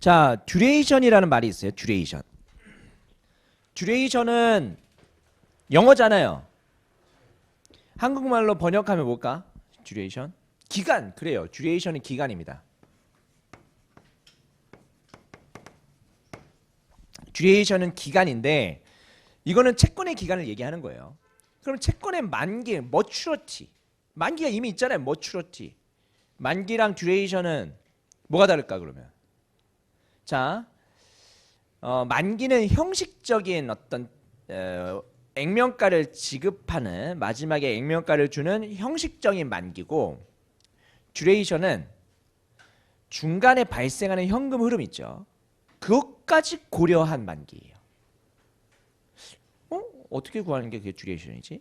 자, 듀레이션이라는 말이 있어요. 듀레이션. 듀레이션은 영어잖아요. 한국말로 번역하면 뭘까? 듀레이션? 기간. 그래요. 듀레이션은 기간입니다. 듀레이션은 기간인데 이거는 채권의 기간을 얘기하는 거예요. 그럼 채권의 만기, 머추러티. 만기가 이미 있잖아요. 머추러티. 만기랑 듀레이션은 뭐가 다를까 그러면? 자, 만기는 형식적인 어떤 액면가를 지급하는 마지막에 액면가를 주는 형식적인 만기고 듀레이션은 중간에 발생하는 현금 흐름 있죠. 그것까지 고려한 만기예요. 어떻게 구하는 게 그게 듀레이션이지?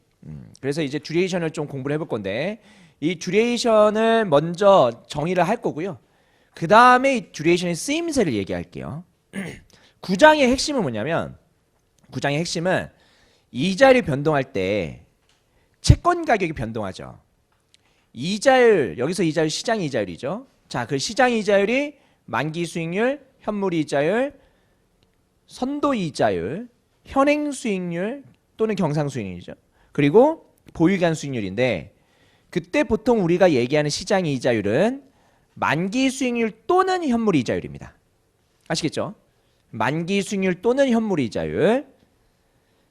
그래서 이제 듀레이션을 좀 공부를 해볼 건데 이 듀레이션을 먼저 정의를 할 거고요. 그 다음에 이 듀레이션의 쓰임새를 얘기할게요. 구장의 핵심은 뭐냐면 구장의 핵심은 이자율이 변동할 때 채권 가격이 변동하죠. 이자율, 여기서 이자율 시장 이자율이죠. 자, 그 시장 이자율이 만기 수익률, 현물 이자율, 선도 이자율, 현행 수익률 또는 경상 수익률이죠. 그리고 보유기간 수익률인데 그때 보통 우리가 얘기하는 시장 이자율은 만기 수익률 또는 현물 이자율입니다. 아시겠죠? 만기 수익률 또는 현물 이자율.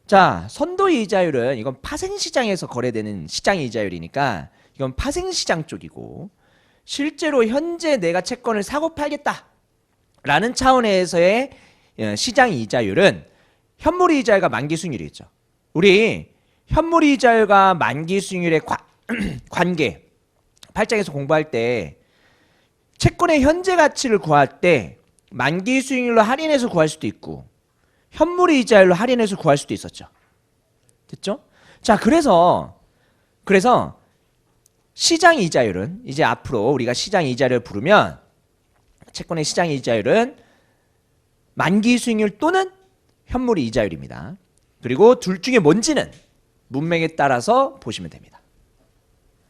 자, 선도 이자율은 이건 파생시장에서 거래되는 시장 이자율이니까 이건 파생시장 쪽이고 실제로 현재 내가 채권을 사고 팔겠다 라는 차원에서의 시장 이자율은 현물 이자율과 만기 수익률이겠죠. 우리 현물 이자율과 만기 수익률의 관계 8장에서 공부할 때 채권의 현재 가치를 구할 때 만기 수익률로 할인해서 구할 수도 있고 현물 이자율로 할인해서 구할 수도 있었죠. 됐죠? 자, 그래서 시장 이자율은 이제 앞으로 우리가 시장 이자율을 부르면 채권의 시장 이자율은 만기 수익률 또는 현물 이자율입니다. 그리고 둘 중에 뭔지는 문맥에 따라서 보시면 됩니다.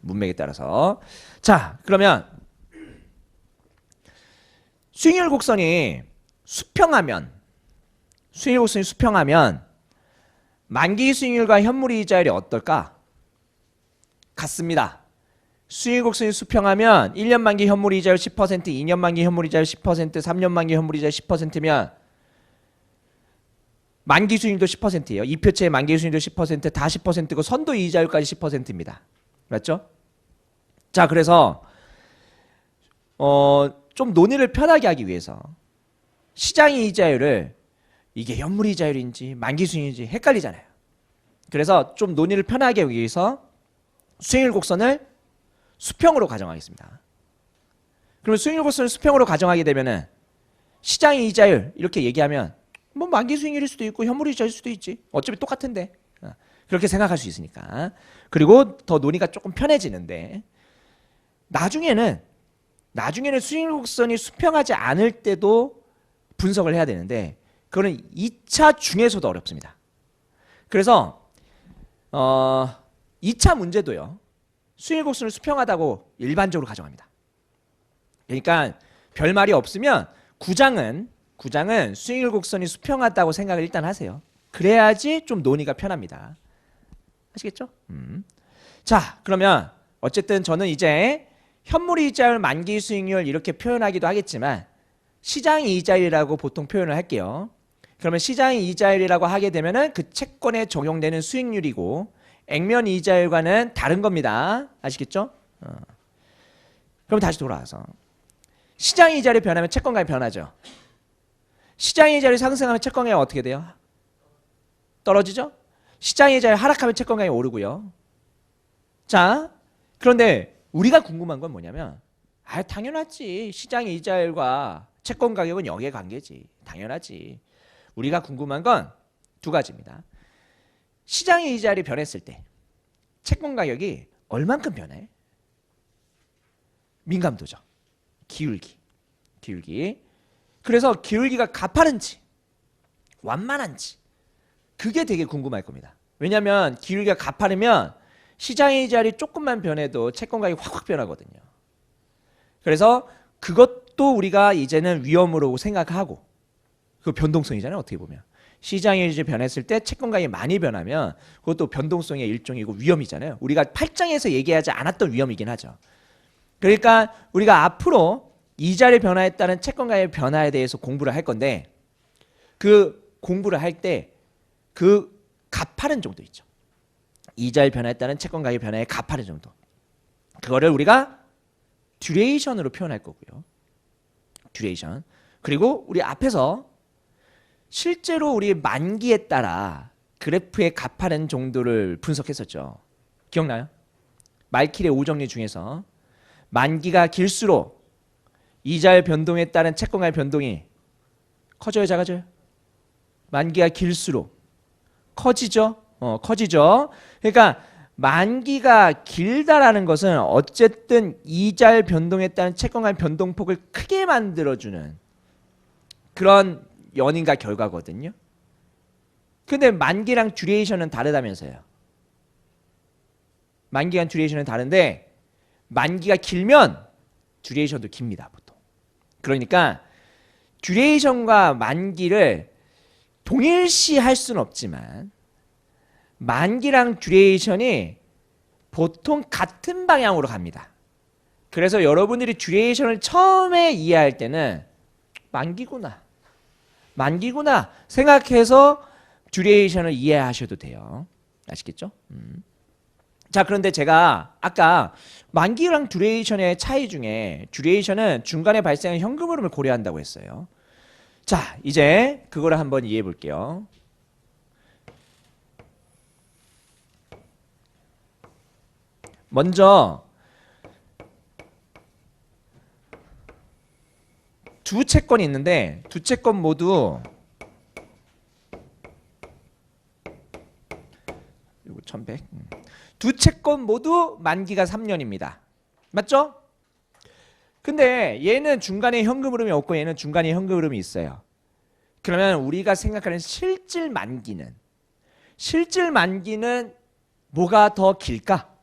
문맥에 따라서. 자, 그러면 수익률 곡선이 수평하면 만기 수익률과 현물 이자율이 어떨까? 같습니다. 수익률 곡선이 수평하면 1년 만기 현물 이자율 10%, 2년 만기 현물 이자율 10%, 3년 만기 현물 이자율 10%면 만기 수익률도 10%예요. 2표체의 만기 수익률도 10%, 다 10%고 선도 이자율까지 10%입니다. 맞죠? 자, 그래서 좀 논의를 편하게 하기 위해서 시장 이자율을 이게 현물 이자율인지 만기 수익률인지 헷갈리잖아요. 그래서 좀 논의를 편하게 하기 위해서 수익률 곡선을 수평으로 가정하겠습니다. 그러면 수익률 곡선을 수평으로 가정하게 되면은 시장 이자율 이렇게 얘기하면 뭐 만기 수익률일 수도 있고 현물 이자율일 수도 있지. 어차피 똑같은데. 그렇게 생각할 수 있으니까. 그리고 더 논의가 조금 편해지는데 나중에는 수익률 곡선이 수평하지 않을 때도 분석을 해야 되는데 그거는 2차 중에서도 어렵습니다. 그래서 2차 문제도요. 수익률 곡선을 수평하다고 일반적으로 가정합니다. 그러니까 별말이 없으면 구장은 수익률 곡선이 수평하다고 생각을 일단 하세요. 그래야지 좀 논의가 편합니다. 아시겠죠? 자, 그러면 어쨌든 저는 이제 현물 이자율, 만기 수익률 이렇게 표현하기도 하겠지만 시장 이자율이라고 보통 표현을 할게요. 그러면 시장 이자율이라고 하게 되면은 그 채권에 적용되는 수익률이고 액면 이자율과는 다른 겁니다. 아시겠죠? 그럼 다시 돌아와서 시장 이자율이 변하면 채권 가격이 변하죠. 시장 이자율이 상승하면 채권 가격이 어떻게 돼요? 떨어지죠? 시장 이자율이 하락하면 채권 가격이 오르고요. 자, 그런데 우리가 궁금한 건 뭐냐면 당연하지. 시장 이자율과 채권 가격은 역의관계지. 당연하지. 우리가 궁금한 건 두 가지입니다. 시장의 이자율이 변했을 때 채권 가격이 얼만큼 변해? 민감도죠. 기울기. 그래서 기울기가 가파른지 완만한지 그게 되게 궁금할 겁니다. 왜냐하면 기울기가 가파르면 시장의 이자율이 조금만 변해도 채권 가격이 확 변하거든요. 그래서 그것도 우리가 이제는 위험으로 생각하고, 그 변동성이잖아요. 어떻게 보면 시장이 이제 변했을 때 채권가격이 많이 변하면 그것도 변동성의 일종이고 위험이잖아요. 우리가 8장에서 얘기하지 않았던 위험이긴 하죠. 그러니까 우리가 앞으로 이자의 변화에 따른 채권가격의 변화에 대해서 공부를 할 건데, 그 공부를 할 때 그 가파른 정도 있죠. 이자의 변화에 따른 채권가격의 변화의 가파른 정도, 그거를 우리가 듀레이션으로 표현할 거고요. 듀레이션. 그리고 우리 앞에서 실제로 우리 만기에 따라 그래프의 가파른 정도를 분석했었죠. 기억나요? 말킬의 5정리 중에서 만기가 길수록 이자의 변동에 따른 채권가의 변동이 커져요, 작아져요? 만기가 길수록 커지죠. 커지죠. 그러니까 만기가 길다라는 것은 어쨌든 이자의 변동에 따른 채권가의 변동폭을 크게 만들어주는 그런 연인과 결과거든요. 근데 만기랑 듀레이션은 다르다면서요. 만기랑 듀레이션은 다른데, 만기가 길면 듀레이션도 깁니다, 보통. 그러니까 듀레이션과 만기를 동일시할 수는 없지만 만기랑 듀레이션이 보통 같은 방향으로 갑니다. 그래서 여러분들이 듀레이션을 처음에 이해할 때는 만기구나 생각해서 듀레이션을 이해하셔도 돼요. 아시겠죠? 자, 그런데 제가 아까 만기랑 듀레이션의 차이 중에 듀레이션은 중간에 발생한 현금 흐름을 고려한다고 했어요. 자, 이제 그거를 한번 이해해 볼게요. 먼저 두 채권이 있는데, 두 채권 모두 이거 1100. 두 채권 모두 만기가 3년입니다. 맞죠? 근데 얘는 중간에 현금 흐름이 없고 얘는 중간에 현금 흐름이 있어요. 그러면 우리가 생각하는 실질 만기는 뭐가 더 길까?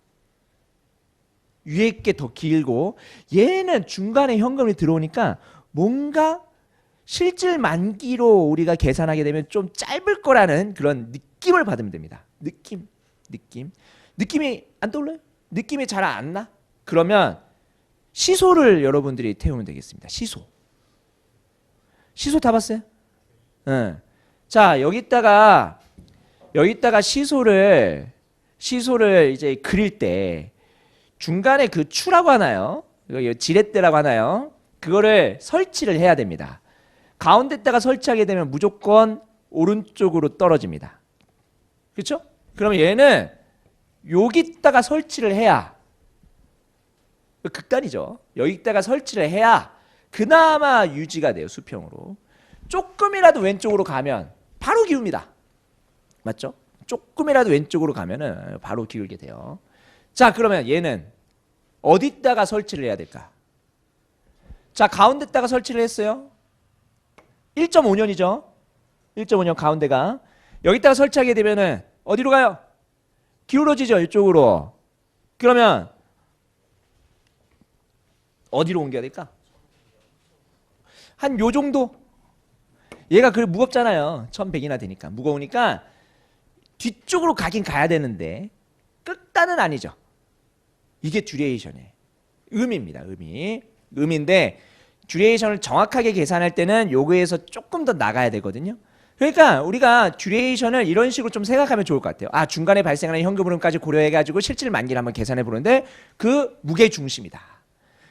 위에 게 더 길고, 얘는 중간에 현금이 들어오니까 뭔가 실질 만기로 우리가 계산하게 되면 좀 짧을 거라는 그런 느낌을 받으면 됩니다. 느낌이 안 떠올라요? 느낌이 잘 안 나? 그러면 시소를 여러분들이 태우면 되겠습니다. 시소 다 봤어요? 응. 자, 여기다가 시소를 이제 그릴 때 중간에 그 추라고 하나요? 지렛대라고 하나요? 그거를 설치를 해야 됩니다. 가운데다가 설치하게 되면 무조건 오른쪽으로 떨어집니다. 그렇죠? 그러면 얘는 여기다가 설치를 해야, 극단이죠. 여기다가 설치를 해야 그나마 유지가 돼요, 수평으로. 조금이라도 왼쪽으로 가면 바로 기웁니다. 맞죠? 조금이라도 왼쪽으로 가면은 바로 기울게 돼요. 자, 그러면 얘는 어디다가 설치를 해야 될까? 자, 가운데다가 설치를 했어요. 1.5년이죠. 1.5년 가운데가. 여기다가 설치하게 되면은 어디로 가요? 기울어지죠, 이쪽으로. 그러면 어디로 옮겨야 될까? 한 요 정도? 얘가 그래 무겁잖아요. 1100이나 되니까. 무거우니까 뒤쪽으로 가긴 가야 되는데 끝단은 아니죠. 이게 듀레이션의 의미입니다. 의미인데 듀레이션을 정확하게 계산할 때는 요거에서 조금 더 나가야 되거든요. 그러니까 우리가 듀레이션을 이런 식으로 좀 생각하면 좋을 것 같아요. 아, 중간에 발생하는 현금 흐름까지 고려해가지고 실질 만기를 한번 계산해 보는데 그 무게 중심이다.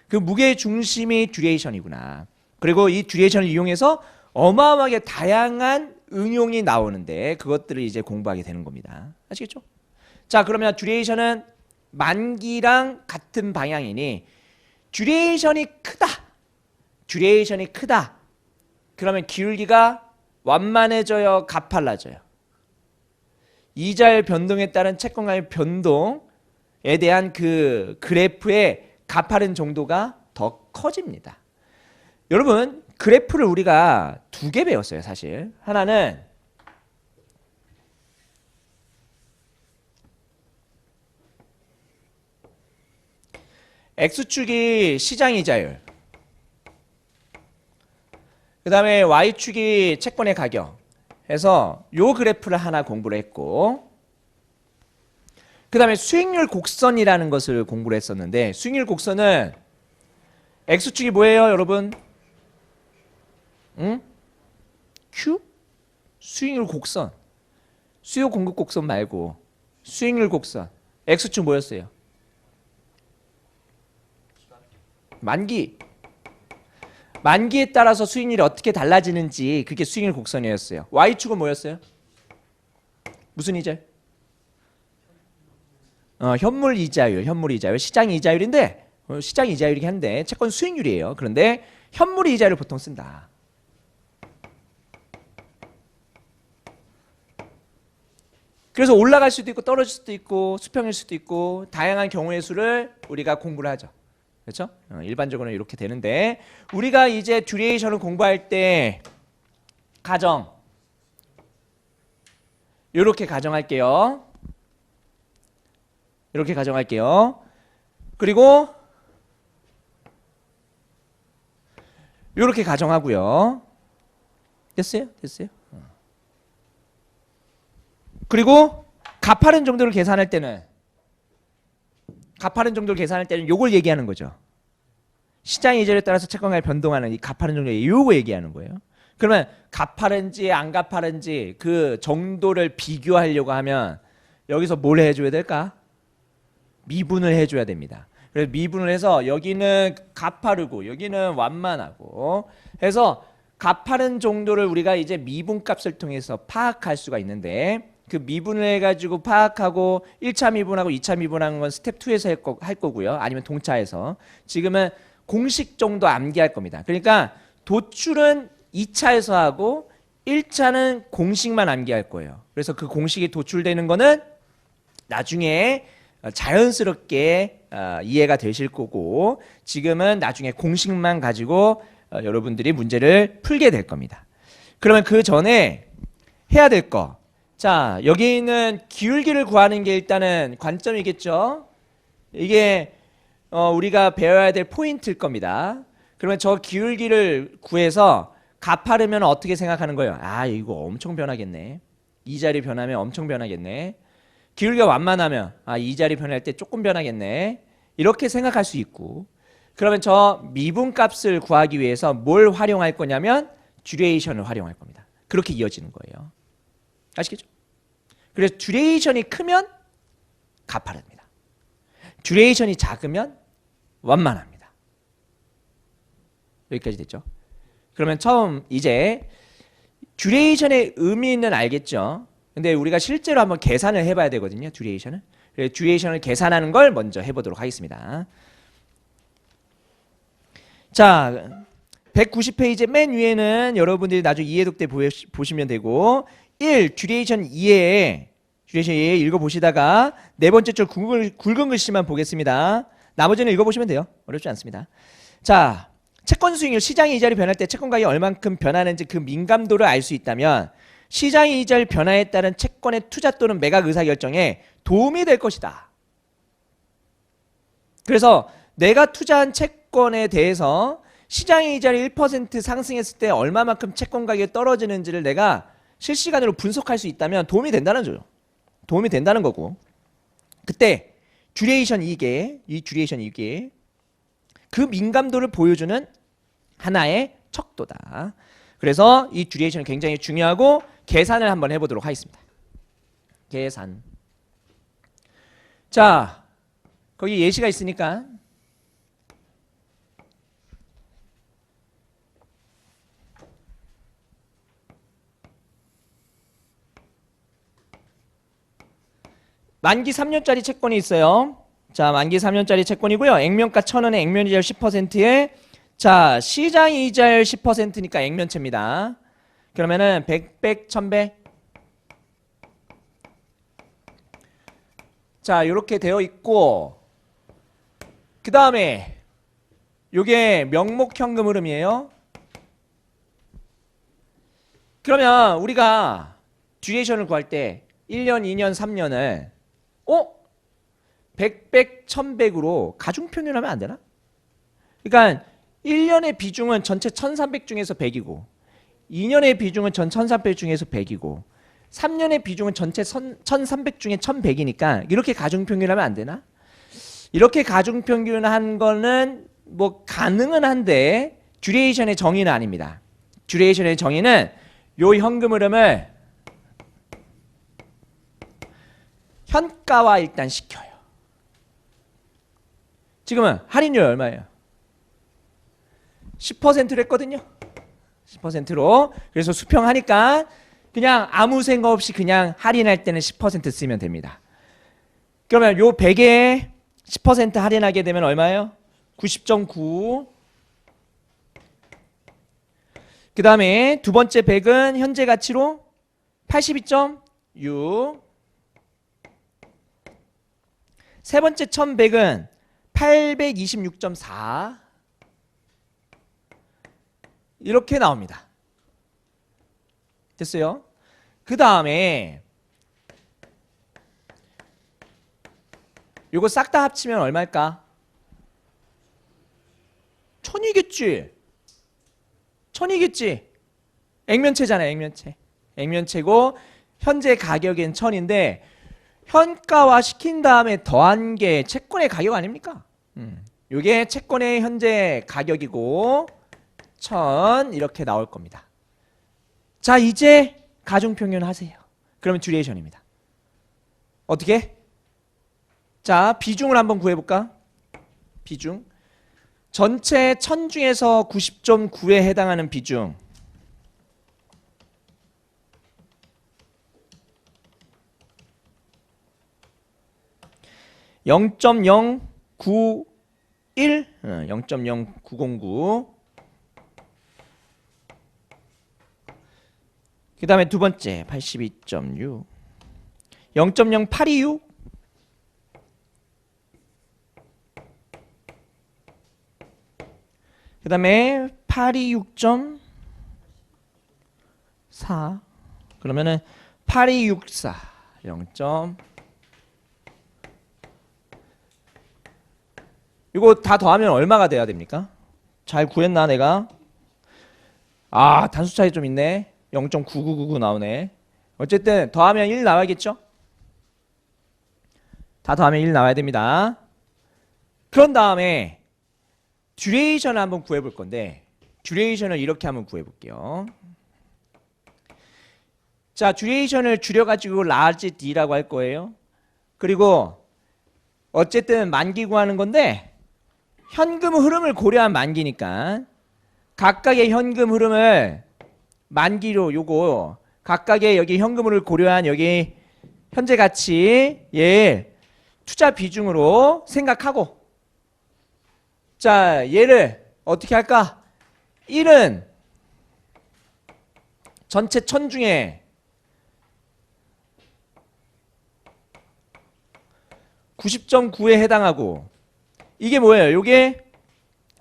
그 무게 중심이 듀레이션이구나. 그리고 이 듀레이션을 이용해서 어마어마하게 다양한 응용이 나오는데 그것들을 이제 공부하게 되는 겁니다. 아시겠죠? 자, 그러면 듀레이션은 만기랑 같은 방향이니 듀레이션이 크다. 그러면 기울기가 완만해져요, 가팔라져요? 이자의 변동에 따른 채권가의 변동에 대한 그 그래프의 가파른 정도가 더 커집니다. 여러분, 그래프를 우리가 두 개 배웠어요, 사실. 하나는 X축이 시장 이자율, 그 다음에 Y축이 채권의 가격 해서 요 그래프를 하나 공부를 했고, 그 다음에 수익률 곡선이라는 것을 공부를 했었는데, 수익률 곡선은 X축이 뭐예요 여러분? 응? Q? 수익률 곡선. 수요 공급 곡선 말고 수익률 곡선. X축 뭐였어요? 만기. 만기에 따라서 수익률이 어떻게 달라지는지 그게 수익률 곡선이었어요. Y축은 뭐였어요? 무슨 이자율? 현물 이자율, 현물 이자율. 시장 이자율인데 시장 이자율이긴 한데 채권 수익률이에요. 그런데 현물 이자율을 보통 쓴다. 그래서 올라갈 수도 있고 떨어질 수도 있고 수평일 수도 있고 다양한 경우의 수를 우리가 공부를 하죠. 그렇죠? 일반적으로는 이렇게 되는데, 우리가 이제 듀레이션을 공부할 때 가정 이렇게 가정할게요. 이렇게 가정할게요. 그리고 이렇게 가정하고요. 됐어요? 됐어요? 그리고 가파른 정도를 계산할 때는 요걸 얘기하는 거죠. 시장 이자율에 따라서 채권가에 변동하는 이 가파른 정도, 요거 얘기하는 거예요. 그러면 가파른지 안 가파른지 그 정도를 비교하려고 하면 여기서 뭘 해줘야 될까? 미분을 해줘야 됩니다. 그래서 미분을 해서 여기는 가파르고 여기는 완만하고 해서 가파른 정도를 우리가 이제 미분값을 통해서 파악할 수가 있는데, 그 미분을 해가지고 파악하고 1차 미분하고 2차 미분하는 건 스텝 2에서 할 거고요. 아니면 동차에서. 지금은 공식 정도 암기할 겁니다. 그러니까 도출은 2차에서 하고 1차는 공식만 암기할 거예요. 그래서 그 공식이 도출되는 거는 나중에 자연스럽게 이해가 되실 거고, 지금은 나중에 공식만 가지고 여러분들이 문제를 풀게 될 겁니다. 그러면 그 전에 해야 될 거, 자 여기 있는 기울기를 구하는 게 일단은 관점이겠죠. 이게 우리가 배워야 될 포인트일 겁니다. 그러면 저 기울기를 구해서 가파르면 어떻게 생각하는 거예요? 아 이거 엄청 변하겠네. 이 자리 변하면 엄청 변하겠네. 기울기가 완만하면 아 이 자리 변할 때 조금 변하겠네. 이렇게 생각할 수 있고, 그러면 저 미분값을 구하기 위해서 뭘 활용할 거냐면 듀레이션을 활용할 겁니다. 그렇게 이어지는 거예요. 아시겠죠? 그래서 듀레이션이 크면 가파릅니다. 듀레이션이 작으면 완만합니다. 여기까지 됐죠? 그러면 처음 이제 듀레이션의 의미는 알겠죠? 근데 우리가 실제로 한번 계산을 해봐야 되거든요. 듀레이션을. 그래서 듀레이션을 계산하는 걸 먼저 해보도록 하겠습니다. 자, 190페이지 맨 위에는 여러분들이 나중에 이해독 때 보시면 되고, 1. 듀레이션 이해 읽어보시다가 네 번째 줄 굵은 글씨만 보겠습니다. 나머지는 읽어보시면 돼요. 어렵지 않습니다. 자, 채권 수익률, 시장의 이자율이 변할 때 채권 가격이 얼만큼 변하는지 그 민감도를 알 수 있다면 시장의 이자율 변화에 따른 채권의 투자 또는 매각 의사결정에 도움이 될 것이다. 그래서 내가 투자한 채권에 대해서 시장의 이자율이 1% 상승했을 때 얼마만큼 채권 가격이 떨어지는지를 내가 실시간으로 분석할 수 있다면 도움이 된다는 거죠. 도움이 된다는 거고, 그때 듀레이션 이게 그 민감도를 보여주는 하나의 척도다. 그래서 이 듀레이션은 굉장히 중요하고, 계산을 한번 해보도록 하겠습니다. 계산. 자, 거기 예시가 있으니까 만기 3년짜리 채권이 있어요. 자, 만기 3년짜리 채권이고요. 액면가 1,000원에 액면 이자율 10%에 자, 시장 이자율 10%니까 액면채입니다. 그러면은 100, 1000배. 자, 이렇게 되어 있고, 그 다음에 요게 명목현금 흐름이에요. 그러면 우리가 듀레이션을 구할 때 1년, 2년, 3년을 100, 1100으로 가중평균하면 안 되나? 그러니까 1년의 비중은 전체 1300 중에서 100이고 2년의 비중은 전 1300 중에서 100이고 3년의 비중은 전체 1300 중에 1100이니까 이렇게 가중평균하면 안 되나? 이렇게 가중평균한 거는 뭐 가능은 한데 듀레이션의 정의는 아닙니다. 듀레이션의 정의는 요 현금 흐름을 현가화 일단 시켜요. 지금은 할인율 얼마예요? 10%로 했거든요. 10%로. 그래서 수평하니까 그냥 아무 생각 없이 그냥 할인할 때는 10% 쓰면 됩니다. 그러면 요 100에 10% 할인하게 되면 얼마예요? 90.9. 그 다음에 두 번째 100은 현재 가치로 82.6. 세 번째 1100은 826.4. 이렇게 나옵니다. 됐어요? 그 다음에 이거 싹 다 합치면 얼마일까? 1000이겠지. 1000이겠지. 액면체잖아요. 액면체. 액면체고 현재 가격은 1000인데 현가화 시킨 다음에 더한 게 채권의 가격 아닙니까? 이게 채권의 현재 가격이고 1000 이렇게 나올 겁니다. 자, 이제 가중평균 하세요. 그러면 듀레이션입니다. 어떻게? 자, 비중을 한번 구해볼까? 비중. 전체 1000 중에서 90.9에 해당하는 비중. (0.0991) 0.0909. 그 다음에 두 번째 82.6 0.0826. 그 다음에 826.4. 그러면은 8264 0. 이거 다 더하면 얼마가 돼야 됩니까? 잘 구했나 내가? 아, 단수 차이 좀 있네. 0.9999 나오네. 어쨌든 더하면 1 나와야겠죠? 다 더하면 1 나와야 됩니다. 그런 다음에 듀레이션을 한번 구해볼 건데 듀레이션을 이렇게 한번 구해볼게요. 자, 듀레이션을 줄여가지고 large D라고 할 거예요. 그리고 어쨌든 만기 구하는 건데 현금 흐름을 고려한 만기니까 각각의 현금 흐름을 만기로 요거 각각의 여기 현금을 고려한 여기 현재 가치 얘 투자 비중으로 생각하고 자 얘를 어떻게 할까? 1은 전체 1000 중에 90.9에 해당하고 이게 뭐예요? 요게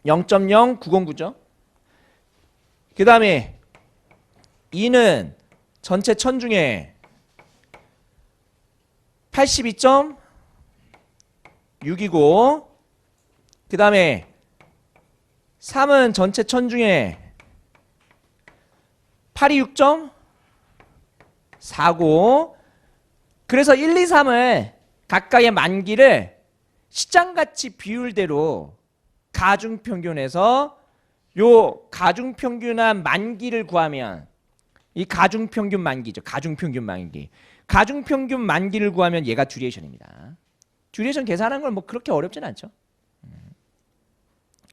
0.0909죠. 그 다음에 2는 전체 1000 중에 82.6이고 그 다음에 3은 전체 1000 중에 86.4고 그래서 1, 2, 3을 각각의 만기를 시장가치 비율대로 가중평균해서 요 가중평균한 만기를 구하면 이 가중평균 만기죠. 가중평균 만기. 가중평균 만기를 구하면 얘가 듀레이션입니다. 듀레이션 계산하는 건 뭐 그렇게 어렵진 않죠.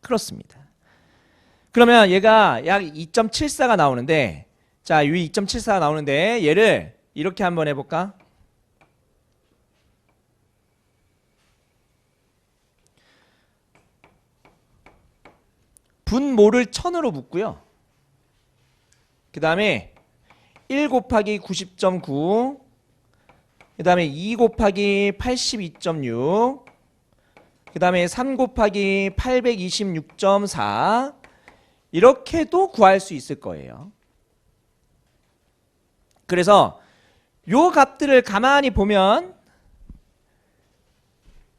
그렇습니다. 그러면 얘가 약 2.74가 나오는데 자, 이 2.74가 나오는데 얘를 이렇게 한번 해볼까? 분모를 1000으로 묶고요. 그 다음에 1 곱하기 90.9 그 다음에 2 곱하기 82.6 그 다음에 3 곱하기 826.4 이렇게도 구할 수 있을 거예요. 그래서 요 값들을 가만히 보면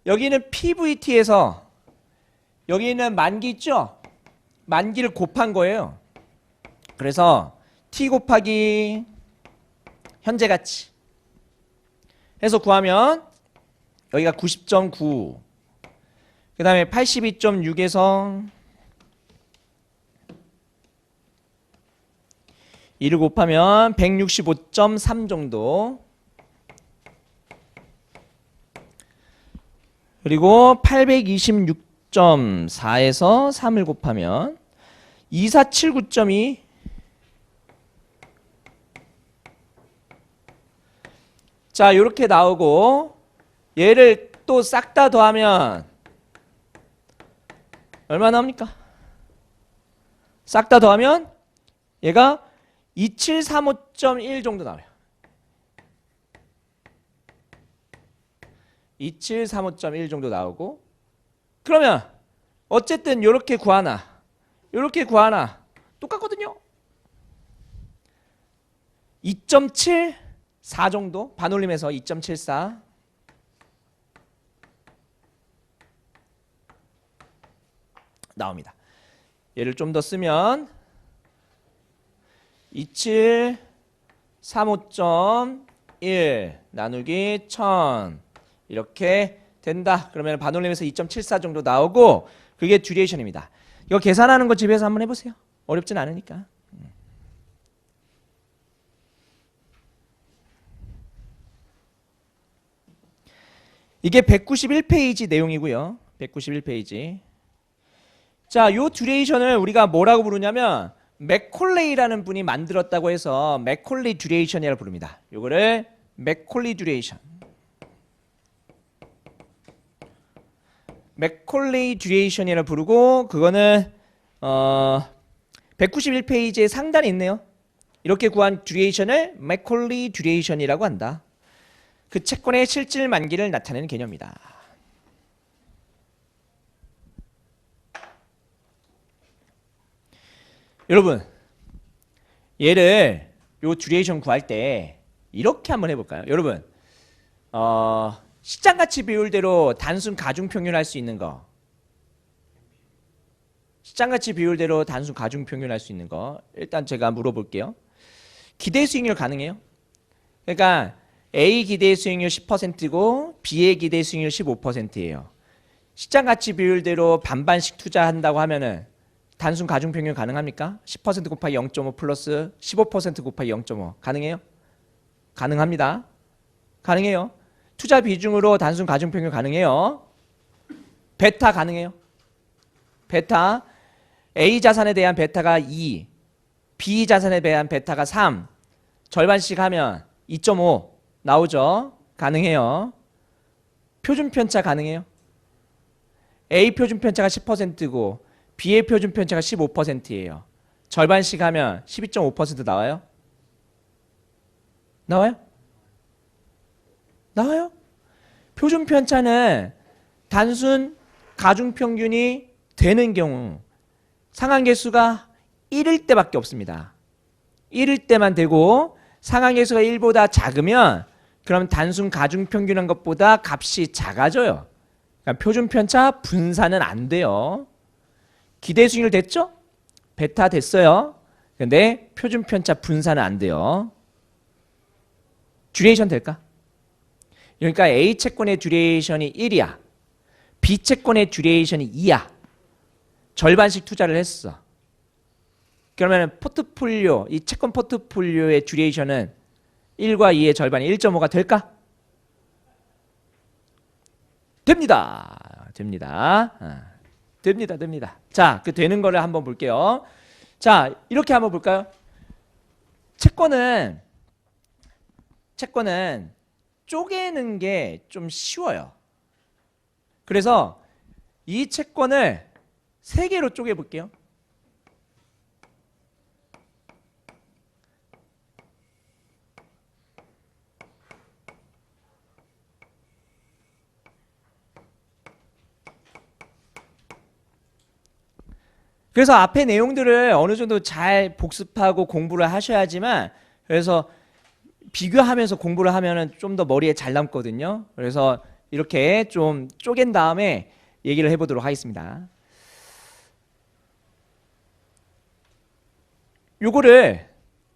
여기는 PVT에서 여기는 만기 있죠? 만기를 곱한 거예요. 그래서 t 곱하기 현재 가치 해서 구하면 여기가 90.9 그 다음에 82.6에서 2를 곱하면 165.3 정도 그리고 826.4에서 3을 곱하면 2479.2 자 요렇게 나오고 얘를 또 싹 다 더하면 얼마 나옵니까? 싹 다 더하면 얘가 2735.1 정도 나와요. 2735.1 정도 나오고 그러면 어쨌든 요렇게 구하나 요렇게 구하나 똑같거든요. 2.74 정도 반올림해서 2.74 나옵니다. 얘를 좀 더 쓰면 2735.1 나누기 1000 이렇게 된다. 그러면 반올림에서 2.74 정도 나오고 그게 듀레이션입니다. 이거 계산하는 거 집에서 한번 해보세요. 어렵진 않으니까. 이게 191페이지 내용이고요. 191페이지. 자, 요 듀레이션을 우리가 뭐라고 부르냐면 맥콜레이라는 분이 만들었다고 해서 맥콜리 듀레이션이라고 부릅니다. 요거를 맥콜리 듀레이션. 맥콜레이 듀레이션이라고 부르고 그거는 191페이지에 상단에 있네요. 이렇게 구한 듀레이션을 맥콜리 듀레이션이라고 한다. 그 채권의 실질 만기를 나타내는 개념이다. 여러분 얘를 요 듀레이션 구할 때 이렇게 한번 해볼까요? 여러분 시장가치 비율대로 단순 가중평균 할 수 있는 거 시장가치 비율대로 단순 가중평균 할 수 있는 거 일단 제가 물어볼게요. 기대 수익률 가능해요? 그러니까 A 기대 수익률 10%고 B의 기대 수익률 15%예요. 시장가치 비율대로 반반씩 투자한다고 하면은 단순 가중평균 가능합니까? 10% 곱하기 0.5 플러스 15% 곱하기 0.5 가능해요? 가능합니다. 가능해요. 투자 비중으로 단순 가중평균 가능해요. 베타 가능해요. 베타 A 자산에 대한 베타가 2 B 자산에 대한 베타가 3 절반씩 하면 2.5 나오죠. 가능해요. 표준편차 가능해요. A 표준편차가 10%고 B의 표준편차가 15%예요. 절반씩 하면 12.5% 나와요? 나와요? 나와요? 표준편차는 단순 가중평균이 되는 경우 상한계수가 1일 때밖에 없습니다. 1일 때만 되고 상한계수가 1보다 작으면 그럼 단순 가중평균한 것보다 값이 작아져요. 그러니까 표준편차 분산은 안 돼요. 기대 수익률 됐죠? 베타 됐어요. 근데 표준편차 분산은 안 돼요. 듀레이션 될까? 그러니까 A 채권의 듀레이션이 1이야. B 채권의 듀레이션이 2야. 절반씩 투자를 했어. 그러면 포트폴리오, 이 채권 포트폴리오의 듀레이션은 1과 2의 절반이 1.5가 될까? 됩니다. 됩니다. 됩니다. 자, 그 되는 거를 한번 볼게요. 자, 이렇게 한번 볼까요? 채권은 쪼개는 게 좀 쉬워요. 그래서 이 채권을 3개로 쪼개 볼게요. 그래서 앞에 내용들을 어느 정도 잘 복습하고 공부를 하셔야지만 그래서 비교하면서 공부를 하면은 좀 더 머리에 잘 남거든요. 그래서 이렇게 좀 쪼갠 다음에 얘기를 해보도록 하겠습니다. 요거를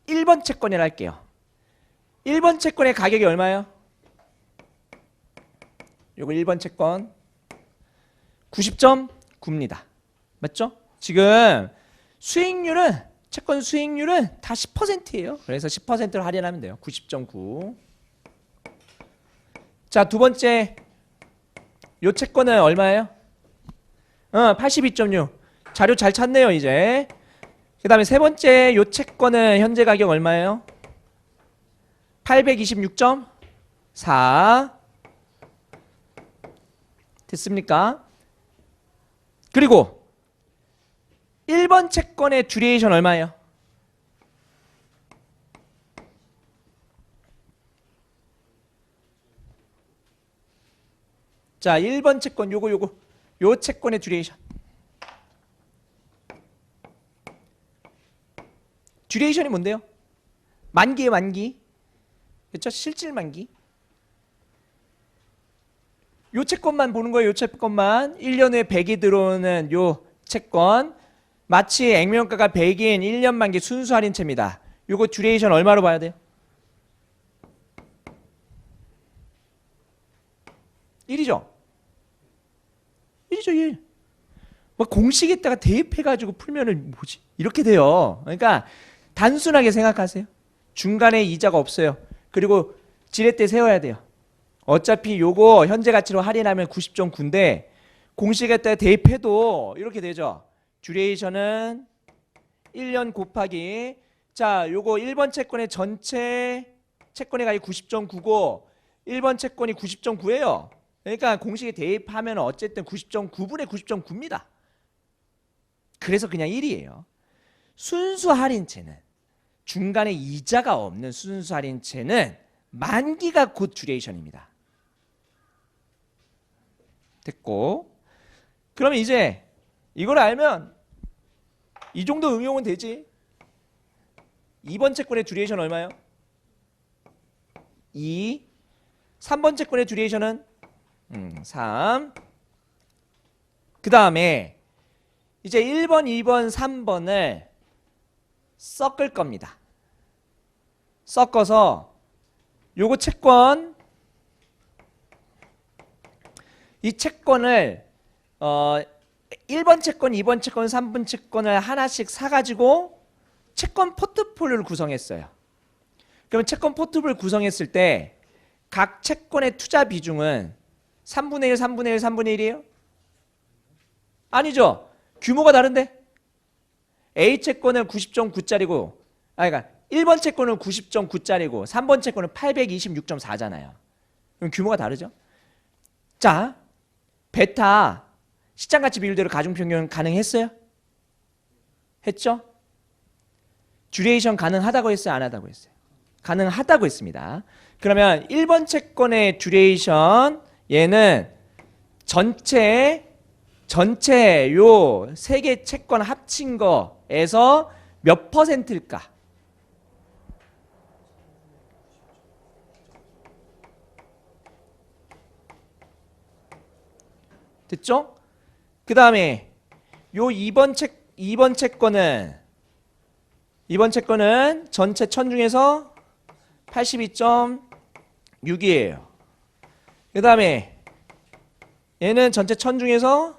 1번 채권이라 할게요. 1번 채권의 가격이 얼마예요? 요거 1번 채권 90.9입니다. 맞죠? 지금 수익률은 채권 수익률은 다 10%예요. 그래서 10%를 할인하면 돼요. 90.9. 자, 두 번째 요 채권은 얼마예요? 82.6. 자료 잘 찾네요, 이제. 그다음에 세 번째 요 채권은 현재 가격 얼마예요? 826.4. 됐습니까? 그리고 1번 채권의 듀레이션 얼마예요? 자, 1번 채권 요거 요 채권의 듀레이션. 듀레이션이 뭔데요? 만기에 만기. 그렇죠? 실질 만기. 요 채권만 보는 거예요. 요 채권만. 1년 후에 100이 들어오는 요 채권. 마치 액면가가 100인 1년 만기 순수 할인채입니다. 요거 듀레이션 얼마로 봐야 돼요? 1이죠? 1이죠, 1. 뭐 공식에다가 대입해가지고 풀면은 뭐지? 이렇게 돼요. 그러니까 단순하게 생각하세요. 중간에 이자가 없어요. 그리고 지렛대 세워야 돼요. 어차피 요거 현재 가치로 할인하면 90.9인데 공식에다가 대입해도 이렇게 되죠. 듀레이션은 1년 곱하기 자 요거 1번 채권의 전체 채권의 가격이 90.9고 1번 채권이 90.9예요. 그러니까 공식에 대입하면 어쨌든 90.9분의 90.9입니다. 그래서 그냥 1이에요. 순수 할인채는 중간에 이자가 없는 순수 할인채는 만기가 곧 듀레이션입니다. 됐고 그러면 이제 이걸 알면 이 정도 응용은 되지. 2번 채권의 듀레이션 얼마예요? 2. 3번 채권의 듀레이션은 3. 그 다음에 이제 1번, 2번, 3번을 섞을 겁니다. 섞어서 요거 채권 이 채권을 1번 채권, 2번 채권, 3번 채권을 하나씩 사가지고 채권 포트폴리오를 구성했어요. 그러면 채권 포트폴리오를 구성했을 때 각 채권의 투자 비중은 3분의 1, 3분의 1, 3분의 1이에요? 아니죠. 규모가 다른데? A채권은 90.9짜리고 그러니까 1번 채권은 90.9짜리고 3번 채권은 826.4잖아요. 그럼 규모가 다르죠? 자, 베타 시장가치 비율대로 가중평균 가능했어요? 했죠? 듀레이션 가능하다고 했어요? 안 하다고 했어요? 가능하다고 했습니다. 그러면 1번 채권의 듀레이션 얘는 전체 요 세 개 채권 합친 거에서 몇 퍼센트일까? 됐죠? 그 다음에 요 2번 채권은 전체 1000 중에서 82.6이에요. 그 다음에 얘는 전체 1000 중에서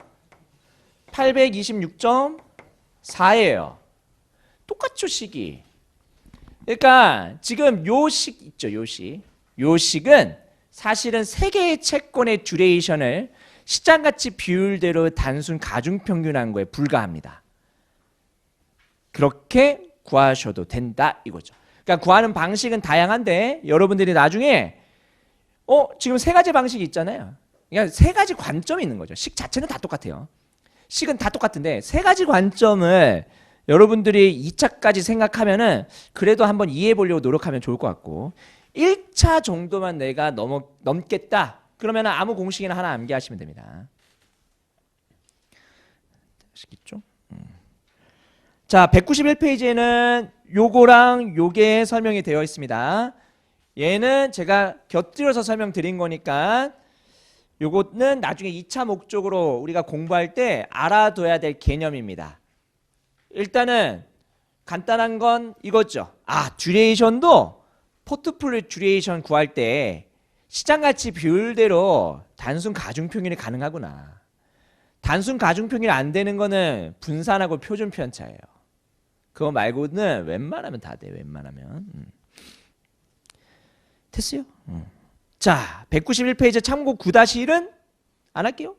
826.4예요. 똑같죠, 식이. 그러니까 지금 요 식 있죠, 요 식. 요 식은 사실은 세 개의 채권의 듀레이션을 시장가치 비율대로 단순 가중평균한 거에 불과합니다. 그렇게 구하셔도 된다 이거죠. 그러니까 구하는 방식은 다양한데 여러분들이 나중에 지금 세 가지 방식이 있잖아요. 그러니까 세 가지 관점이 있는 거죠. 식 자체는 다 똑같아요. 식은 다 똑같은데 세 가지 관점을 여러분들이 2차까지 생각하면은 그래도 한번 이해해 보려고 노력하면 좋을 것 같고 1차 정도만 내가 넘겠다. 그러면 아무 공식이나 하나 암기하시면 됩니다. 아시겠죠? 자, 191페이지에는 요거랑 요게 설명이 되어 있습니다. 얘는 제가 곁들여서 설명드린 거니까 요거는 나중에 2차 목적으로 우리가 공부할 때 알아둬야 될 개념입니다. 일단은 간단한 건 이거죠. 듀레이션도 포트폴리오 듀레이션 구할 때 시장 가치 비율대로 단순 가중평균이 가능하구나. 단순 가중평균이 안 되는 거는 분산하고 표준 편차예요. 그거 말고는 웬만하면 다 돼. 웬만하면. 됐어요. 자, 191페이지 참고 9-1은 안 할게요.